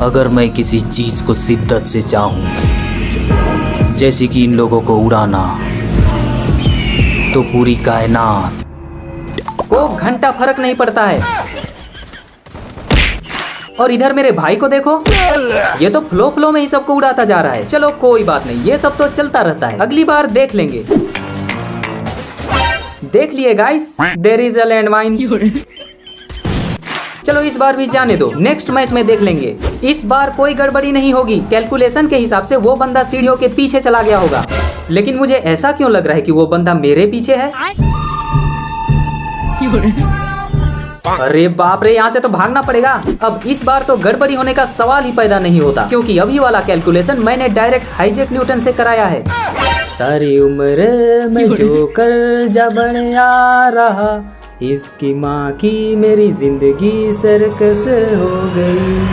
अगर मैं किसी चीज को शिद्दत से चाहूं, जैसे कि इन लोगों को उड़ाना, तो पूरी कायनात को घंटा फर्क नहीं पड़ता है। और इधर मेरे भाई को देखो, ये तो फ्लो में ही सबको उड़ाता जा रहा है। चलो कोई बात नहीं, ये सब तो चलता रहता है, अगली बार देख लेंगे। देख लिए guys, there is a land mines. चलो इस बार भी जाने दो, नेक्स्ट मैच में देख लेंगे। इस बार कोई गड़बड़ी नहीं होगी। कैलकुलेशन के हिसाब से वो बंदा सीढ़ियों के पीछे चला गया होगा, लेकिन मुझे ऐसा क्यों लग रहा है कि वो बंदा मेरे पीछे है। अरे बाप रे, यहाँ से तो भागना पड़ेगा। अब इस बार तो गड़बड़ी होने का सवाल ही पैदा नहीं होता, क्योंकि अभी वाला कैलकुलेशन मैंने डायरेक्ट हाईजैक न्यूटन से कराया है। सारी उम्र में जो कर्जा बन आ रहा, इसकी माँ की मेरी जिंदगी सर्कस हो गई।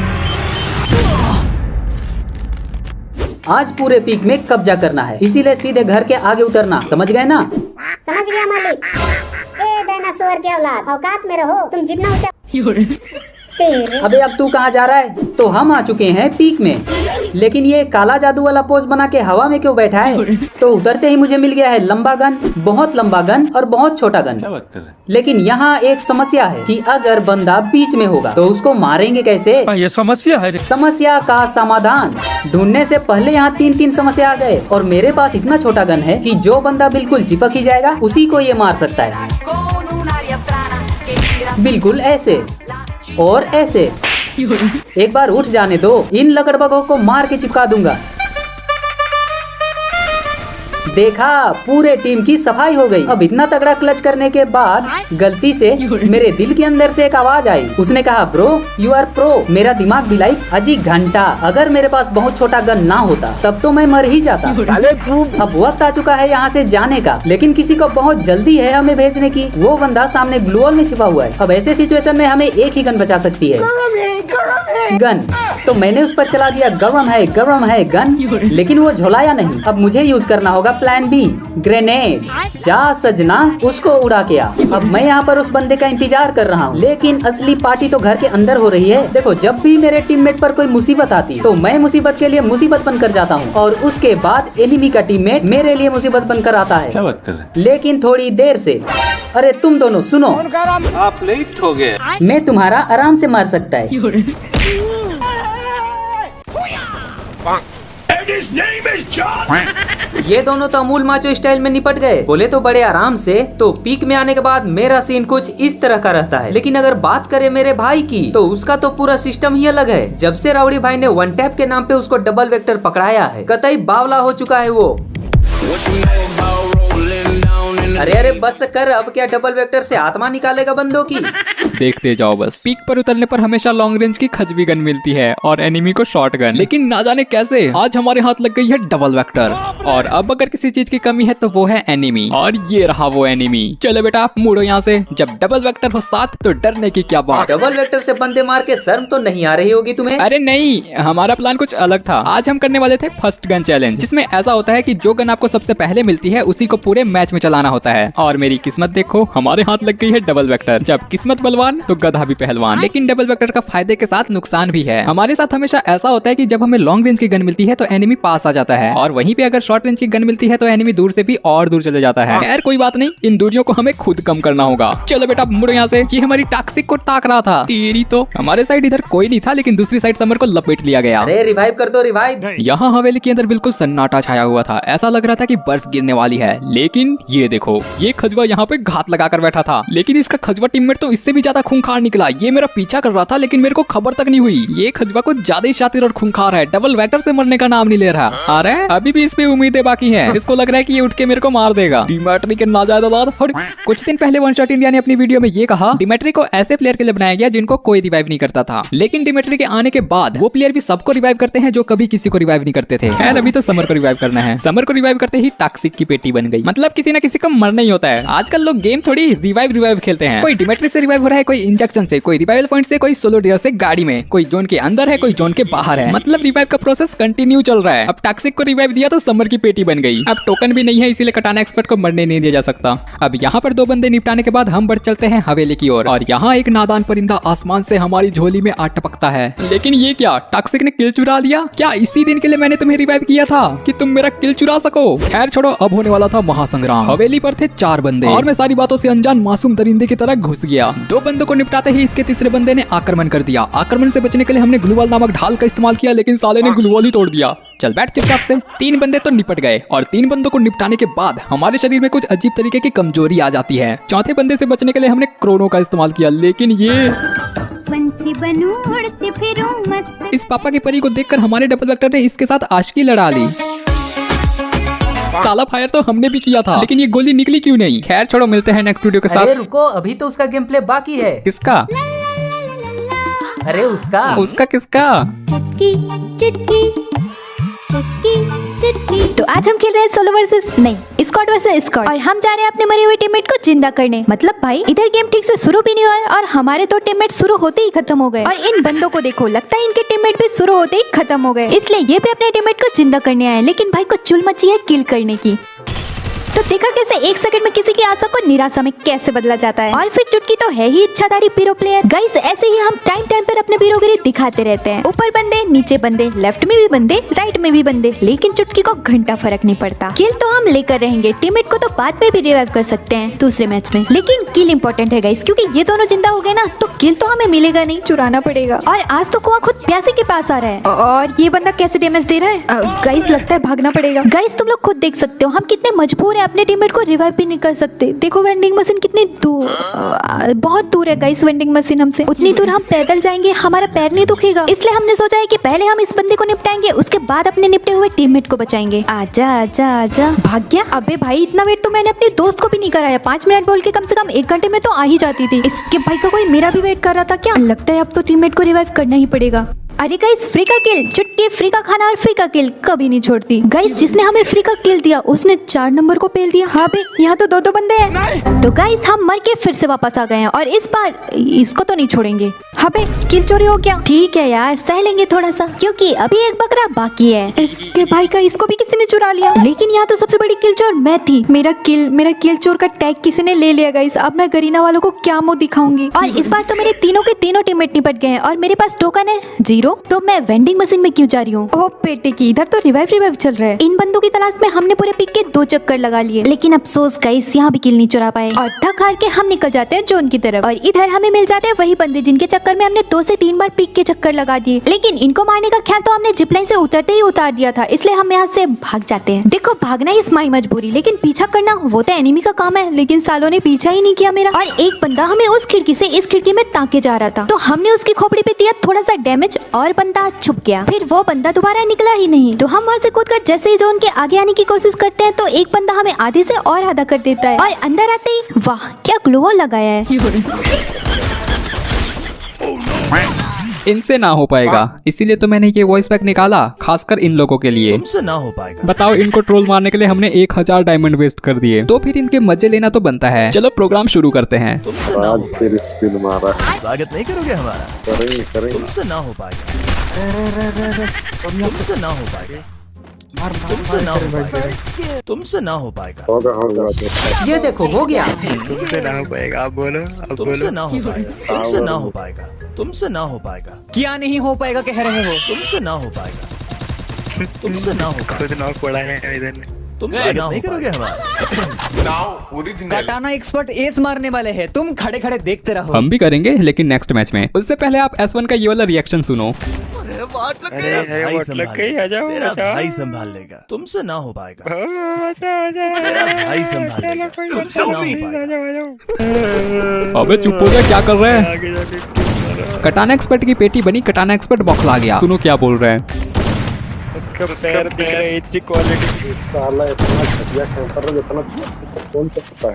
आज पूरे पीक में कब्जा करना है, इसीलिए सीधे घर के आगे उतरना, समझ गए ना? समझ गया मालिक। ए डायनासोर के औलाद, औकात में रहो, तुम जितना ऊंचा तेरे। अबे अब तू कहाँ जा रहा है? तो हम आ चुके हैं पीक में, लेकिन ये काला जादू वाला पोज बना के हवा में क्यों बैठा है? तो उतरते ही मुझे मिल गया है लंबा गन, बहुत लंबा गन और बहुत छोटा गन। क्या बात कर रहे हैं? लेकिन यहाँ एक समस्या है कि अगर बंदा बीच में होगा तो उसको मारेंगे कैसे? ये समस्या है। समस्या का समाधान ढूंढने से पहले यहाँ 3 समस्या आ गए, और मेरे पास इतना छोटा गन है कि जो बंदा बिल्कुल चिपक ही जाएगा उसी को ये मार सकता है। बिल्कुल ऐसे और ऐसे। एक बार उठ जाने दो, इन लकड़बगों को मार के चिपका दूंगा। देखा, पूरे टीम की सफाई हो गई। अब इतना तगड़ा क्लच करने के बाद गलती से मेरे दिल के अंदर से एक आवाज आई, उसने कहा ब्रो यू आर प्रो। मेरा दिमाग भी लाइक अजी घंटा। अगर मेरे पास बहुत छोटा गन ना होता तब तो मैं मर ही जाता। अब वक्त आ चुका है यहाँ से जाने का, लेकिन किसी को बहुत जल्दी है हमें भेजने की। वो बंदा सामने ग्लू वॉल में छिपा हुआ है। अब ऐसे सिचुएशन में हमें एक ही गन बचा सकती है, गन। तो मैंने उस पर चला दिया गरम है गन, लेकिन वो झोलाया नहीं। अब मुझे यूज करना होगा प्लान बी, ग्रेनेड। जा सजना, उसको उड़ा के आ। अब मैं यहाँ पर उस बंदे का इंतजार कर रहा हूँ, लेकिन असली पार्टी तो घर के अंदर हो रही है। देखो, जब भी मेरे टीममेट पर कोई मुसीबत आती तो मैं मुसीबत के लिए मुसीबत बनकर जाता हूँ, और उसके बाद एनिमी का टीममेट मेरे लिए मुसीबत बनकर आता है। क्या बात कर रहे हैं? लेकिन थोड़ी देर से। अरे तुम दोनों सुनो, आप लेट हो गए। मैं तुम्हारा आराम से मार सकता है। ये दोनों तो अमूल माचो स्टाइल में निपट गए, बोले तो बड़े आराम से। तो पीक में आने के बाद मेरा सीन कुछ इस तरह का रहता है। लेकिन अगर बात करें मेरे भाई की, तो उसका तो पूरा सिस्टम ही अलग है। जब से राउडी भाई ने वन टैप के नाम पे उसको डबल वेक्टर पकड़ाया है, कतई बावला हो चुका है वो। अरे बस कर, अब क्या डबल वेक्टर से आत्मा निकालेगा बंदों की? देखते जाओ बस। पीक पर उतरने पर हमेशा लॉन्ग रेंज की खजवी गन मिलती है और एनिमी को शॉर्ट गन, लेकिन ना जाने कैसे आज हमारे हाथ लग गई है डबल वेक्टर। और अब अगर किसी चीज की कमी है तो वो है एनिमी, और ये रहा वो एनिमी। चलो बेटा आप मुड़ो यहाँ से, जब डबल वेक्टर हो साथ तो डरने की क्या बात। डबल वेक्टर से बंदे मार के शर्म तो नहीं आ रही होगी तुम्हें? अरे नहीं, हमारा प्लान कुछ अलग था। आज हम करने वाले थे फर्स्ट गन चैलेंज, जिसमें ऐसा होता है कि जो गन आपको सबसे पहले मिलती है उसी को पूरे मैच में चलाना होता है। और मेरी किस्मत देखो, हमारे हाथ लग गई है डबल वेक्टर। जब किस्मत बलवान तो गधा भी पहलवान। लेकिन डबल वेक्टर का फायदे के साथ नुकसान भी है। हमारे साथ हमेशा ऐसा होता है कि जब हमें लॉन्ग रेंज की गन मिलती है तो एनिमी पास आ जाता है, और वहीं पे अगर शॉर्ट रेंज की गन मिलती है तो एनिमी दूर से भी और दूर चले जाता है। खैर कोई बात नहीं, इन दूरियों को हमें खुद कम करना होगा। चलो बेटा मुड़ो यहाँ से। ये हमारी टॉक्सिक को ताक रहा था, तेरी तो। हमारे साइड इधर कोई नहीं था, लेकिन दूसरी साइड समर को लपेट लिया गया। अरे रिवाइव कर दो, रिवाइव। यहाँ हवेली के अंदर बिल्कुल सन्नाटा छाया हुआ था, ऐसा लग रहा था कि बर्फ गिरने वाली है। लेकिन ये देखो, ये खजवा यहाँ पे घात लगाकर बैठा था, लेकिन इसका खजवा टीममेट तो इससे भी ज्यादा खूंखार निकला। ये मेरा पीछा कर रहा था, लेकिन मेरे को खबर तक नहीं हुई। ये खजवा कुछ ज्यादा ही शातिर और खूंखार है, डबल वेक्टर से मरने का नाम नहीं ले रहा। अरे अभी भी इस पे उम्मीदें बाकी हैं। इसको लग रहा है कि ये उठ के मेरे को मार देगा। डिमेट्री के नाजायज औलाद। कुछ दिन पहले वन शॉट इंडिया ने अपनी वीडियो में ये कहा, डिमेट्री को ऐसे प्लेयर के लिए बनाया गया जिनको कोई रिवाइव नहीं करता था। लेकिन डिमेट्री के आने के बाद वो प्लेयर भी सबको रिवाइव करते हैं जो कभी किसी को रिवाइव नहीं करते थे। खैर अभी तो समर को रिवाइव करना है। समर को रिवाइव करते ही टॉक्सिक की पेटी बन गई। मतलब किसी न किसी को मरना ही होता है। आजकल लोग गेम थोड़ी रिवाइव खेलते हैं। कोई डिमेट्री से रिवाइव हो रहा है, कोई इंजेक्शन से, कोई रिवाइवल पॉइंट से, कोई सोलो डियर से गाड़ी में, कोई जोन के अंदर है, कोई जोन के बाहर है। मतलब रिवाइव का प्रोसेस कंटिन्यू चल रहा है। अब टॉक्सिक को रिवाइव दिया तो समर की पेटी बन गई। अब टोकन भी नहीं है, इसीलिए कटाना एक्सपर्ट को मरने नहीं दिया जा सकता। अब यहाँ पर 2 बंदे निपटाने के बाद हम बढ़ चलते हैं हवेली की ओर और यहाँ एक नादान परिंदा आसमान से हमारी झोली में आ टपकता है। लेकिन ये क्या, टॉक्सिक ने किल चुरा लिया क्या? इसी दिन के लिए मैंने तुम्हें रिवाइव किया था कि तुम मेरा किल चुरा सको। खैर छोड़ो, अब होने वाला था महासंग्राम। हवेली पर थे 4 बंदे और मैं सारी बातों से अनजान मासूम दरिंदे की तरह घुस गया। 2 बंदों को निपटाते ही इसके तीसरे बंदे ने आक्रमण कर दिया। आक्रमण से बचने के लिए हमने ग्लूवाल नामक ढाल का इस्तेमाल किया, लेकिन साले ने ग्लूवाल ही तोड़ दिया। चल बैठ चुपचाप से। 3 बंदे तो निपट गए और 3 बंदों को निपटाने के बाद हमारे शरीर में कुछ अजीब तरीके की कमजोरी आ जाती है। चौथे बंदे से बचने के लिए हमने क्रोनो का इस्तेमाल किया, लेकिन ये इस पापा की परी को देखकर हमारे डबल वेक्टर ने इसके साथ आशिकी लड़ा ली। साला फायर तो हमने भी किया था, लेकिन ये गोली निकली क्यों नहीं? खैर छोड़ो, मिलते हैं नेक्स्ट वीडियो के साथ। अरे रुको, अभी तो उसका गेम प्ले बाकी है। किसका? अरे उसका किसका? चुटकी चुटकी चुटकी चुटकी। तो आज हम खेल रहे हैं सोलो वर्सेस नहीं, स्क्वाड वर्सेस स्क्वाड, और हम जा रहे हैं अपने मरे हुए टीममेट को जिंदा करने। मतलब भाई इधर गेम ठीक से शुरू भी नहीं हुआ है और हमारे 2 टीममेट शुरू होते ही खत्म हो गए। और इन बंदों को देखो, लगता है इनके टीममेट भी शुरू होते ही खत्म हो गए, इसलिए ये भी अपने टीममेट को जिंदा करने आए। लेकिन भाई को चुल मची है किल करने की। तो देखा कैसे 1 सेकंड में किसी की आशा को निराशा में कैसे बदला जाता है। और फिर चुटकी तो है ही इच्छाधारी पीरो प्लेयर। गाइस ऐसे ही हम टाइम टाइम पर अपने पीरोगिरी दिखाते रहते हैं। ऊपर बंदे, नीचे बंदे, लेफ्ट में भी बंदे, राइट में भी बंदे, लेकिन चुटकी को घंटा फर्क नहीं पड़ता। किल तो हम लेकर रहेंगे, टीममेट को तो बाद में भी रिवाइव कर सकते हैं दूसरे मैच में, लेकिन किल इंपॉर्टेंट है गाइस, क्योंकि ये दोनों जिंदा हो गए ना तो किल तो हमें मिलेगा नहीं, चुराना पड़ेगा। और आज तो कुआ खुद प्यासे के पास आ रहा है और ये बंदा कैसे डैमेज दे रहा है। गाइस लगता है भागना पड़ेगा। गाइस तुम लोग खुद देख सकते हो हम कितने मजबूर है, अपने टीममेट को रिवाइव भी नहीं कर सकते। देखो वेंडिंग मशीन कितनी दूर, बहुत दूर है गाइस वेंडिंग मशीन हमसे। उतनी दूर हम पैदल जाएंगे, हमारा पैर नहीं दुखेगा। इसलिए हमने सोचा है कि पहले हम इस बंदे को निपटाएंगे, उसके बाद अपने निपटे हुए टीममेट को बचाएंगे। आजा आजा आजा। भाग गया? अबे भाई इतना वेट तो मैंने अपने दोस्त को भी नहीं कराया। 5 मिनट बोल के कम से कम 1 घंटे में तो आ ही जाती थी। इसके भाई का कोई मेरा भी वेट कर रहा था क्या? लगता है अब तो टीममेट को रिवाइव करना ही पड़ेगा। अरे गाइस फ्री का किल, चुटकी फ्री का खाना और फ्री का किल कभी नहीं छोड़ती। गाइस जिसने हमें फ्री का किल दिया उसने 4 नंबर को पेल दिया। हाँ बे यहाँ तो 2 बंदे हैं। तो गाइस हम मर के फिर से वापस आ गए हैं और इस बार इसको तो नहीं छोड़ेंगे। हाँ बे किल चोरी हो गया। ठीक है यार सह लेंगे थोड़ा सा, क्योंकि अभी एक बकरा बाकी है। इसके भाई का इसको भी किसी ने चुरा लिया, लेकिन यहाँ तो सबसे बड़ी किल चोर मैं थी। मेरा किल चोर का टैग किसी ने ले लिया गाइस। अब मैं गरीना वालों को क्या मुंह दिखाऊंगी। और इस बार तो मेरे तीनों के तीनों टीममेट निपट गए हैं और मेरे पास टोकन है 0। तो मैं वेंडिंग मशीन में क्यों जा रही हूँ? ओ पेटे की, इधर तो रिवाइव चल रहा है। इन बंदों की तलाश में हमने पूरे पिक के 2 चक्कर लगा लिए, लेकिन अफसोस गाइस यहाँ भी किल नहीं चुरा पाए और थक हार के हम निकल जाते हैं जोन की तरफ। और इधर हमें मिल जाते हैं वही बंदे जिनके चक्कर में हमने 2 से 3 बार पिक के चक्कर लगा दिए। लेकिन इनको मारने का ख्याल तो हमने जिपलाइन से उतरते ही उतार दिया था, इसलिए हम यहाँ से भाग जाते हैं। देखो भागना इस माई मजबूरी, लेकिन पीछा करना वो तो एनिमी का काम है। लेकिन सालों ने पीछा ही नहीं किया मेरा। और एक बंदा हमें उस खिड़की से इस खिड़की में ताके जा रहा था, तो हमने उसकी खोपड़ी पे दिया थोड़ा सा डैमेज और बंदा छुप गया। फिर वो बंदा दोबारा निकला ही नहीं, तो हम वहाँ से कूदकर जैसे ही जोन के आगे आने की कोशिश करते हैं तो एक बंदा हमें आधे से और आधा कर देता है और अंदर आते ही वाह क्या ग्लो वॉल लगाया है। इनसे ना हो पाएगा, इसीलिए तो मैंने ये वॉइस पैक निकाला खासकर इन लोगों के लिए। तुमसे ना हो पाएगा। बताओ इनको ट्रोल मारने के लिए हमने 1000 डायमंड वेस्ट कर दिए, तो फिर इनके मजे लेना तो बनता है। चलो प्रोग्राम शुरू करते हैं। तुमसे ना हो पाएगा। स्वागत नहीं करोगे हमारा? करेंगे। तुमसे ना हो पाएगा। तुमसे ना हो पाएगा। तुमसे ना हो पाएगा। तुमसे ना हो पाएगा। ये देखो हो गया। तुमसे ना हो पाएगा। आप बोलो। तुमसे ना हो पाएगा। तुमसे ना हो पाएगा। तुमसे ना हो पाएगा। क्या नहीं हो पाएगा कह रहे हो? तुमसे ना हो पाएगा। तुमसे ना हो पाएगा। खुद नॉक पड़ा है इधर। तुमसे ना नहीं करोगे हमारा? कटाना एक्सपर्ट एस मारने वाले हैं, तुम खड़े खड़े देखते रहो। हम भी करेंगे लेकिन नेक्स्ट मैच में। उससे पहले आप S1 का ये वाला रिएक्शन सुनो। अरे वाट लग गई, आ जाओ। तेरा भाई संभाल लेगा। तुमसे ना हो पाएगा। तेरा भाई संभाल लेगा। तुमसे ना हो पाएगा। अबे चुप हो जा, क्या कर रहे हैं? कटाना एक्सपर्ट की पेटी बनी, कटाना एक्सपर्ट बौखला गया। सुनो क्या बोल रहे हैं। पैर दिख रहा है, HD क्वालिटी। साला इतना घटिया कैंपर है, इतना कौन सकता है।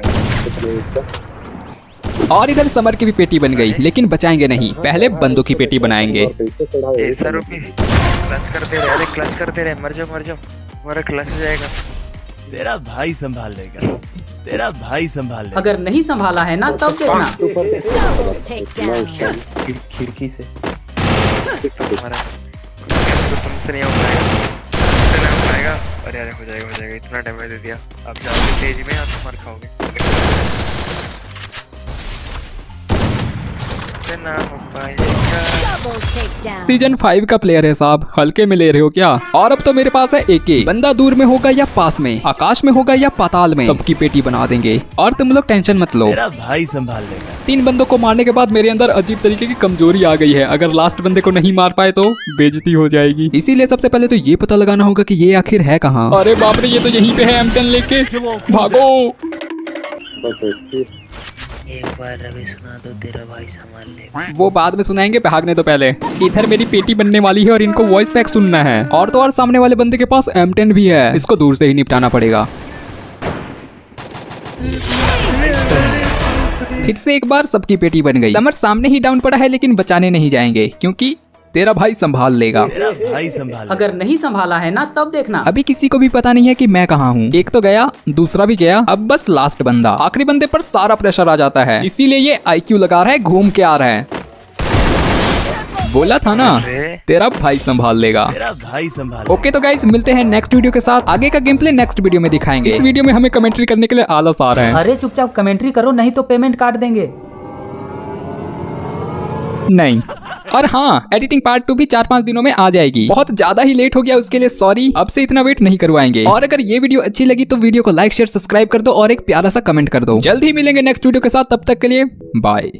और इधर समर की भी पेटी बन गई, लेकिन बचाएंगे नहीं, पहले बंदों की पेटी बनाएंगे। ₹10 क्लच करते रहे, अरे क्लच करते रहे। मर जाओ हमारा क्लच हो जाएगा। तेरा भाई संभाल लेगा, तेरा भाई संभाल लेगा। अगर नहीं संभाला है ना तब देखना। खिड़की से हमारा तो तुमसे नहीं हो पाएगा, तुमसे नहीं हो पाएगा। अरे अरे हो जाएगा, इतना डैमेज दे दिया। आप जाओगे तेज में, आप मार खाओगे। ना हो पाएगा। सीजन 5 का प्लेयर है साहब, हल्के में ले रहे हो क्या? और अब तो मेरे पास है AK। बंदा दूर में होगा या पास में, आकाश में होगा या पाताल में, सबकी पेटी बना देंगे। और तुम लोग टेंशन मत लो, तेरा भाई संभाल लेगा। 3 बंदों को मारने के बाद मेरे अंदर अजीब तरीके की कमजोरी आ गई है। अगर लास्ट बंदे को नहीं मार पाए तो बेइज्जती हो जाएगी। इसीलिए सबसे पहले तो ये पता लगाना होगा कि ये आखिर है कहाँ। अरे बाप रे, ये तो यहीं पे है। M10 लेके भागो। एक बार रवि सुना दो, तेरा भाई संभाल ले। वो बाद में सुनाएंगे, भागने तो पहले। इधर मेरी पेटी बनने वाली है और इनको वॉइस पैक सुनना है। और तो और सामने वाले बंदे के पास M10 भी है, इसको दूर से ही निपटाना पड़ेगा। फिर से एक बार सबकी पेटी बन गई। समर सामने ही डाउन पड़ा है लेकिन बचाने नहीं जाएंगे क्योंकि तेरा भाई संभाल लेगा। तेरा भाई संभाल। अगर नहीं संभाला है ना तब देखना। अभी किसी को भी पता नहीं है कि मैं कहाँ हूँ। एक तो गया, दूसरा भी गया, अब बस लास्ट बंदा। आखिरी बंदे पर सारा प्रेशर आ जाता है, इसीलिए ये IQ लगा रहा है, घूम के आ रहा है। बोला था ना, तेरा भाई संभाल लेगा। तेरा भाई संभाल। ओके तो गाइस, मिलते हैं नेक्स्ट वीडियो के साथ। आगे का गेम प्ले नेक्स्ट वीडियो में दिखाएंगे। इस वीडियो में हमें कमेंट्री करने के लिए आलस आ रहा है। अरे चुपचाप कमेंट्री करो, नहीं तो पेमेंट काट देंगे। नहीं, और हाँ, एडिटिंग पार्ट 2 भी 4-5 दिनों में आ जाएगी। बहुत ज्यादा ही लेट हो गया, उसके लिए सॉरी। अब से इतना वेट नहीं करवाएंगे। और अगर ये वीडियो अच्छी लगी तो वीडियो को लाइक, शेयर, सब्सक्राइब कर दो और एक प्यारा सा कमेंट कर दो। जल्द ही मिलेंगे नेक्स्ट वीडियो के साथ, तब तक के लिए बाय।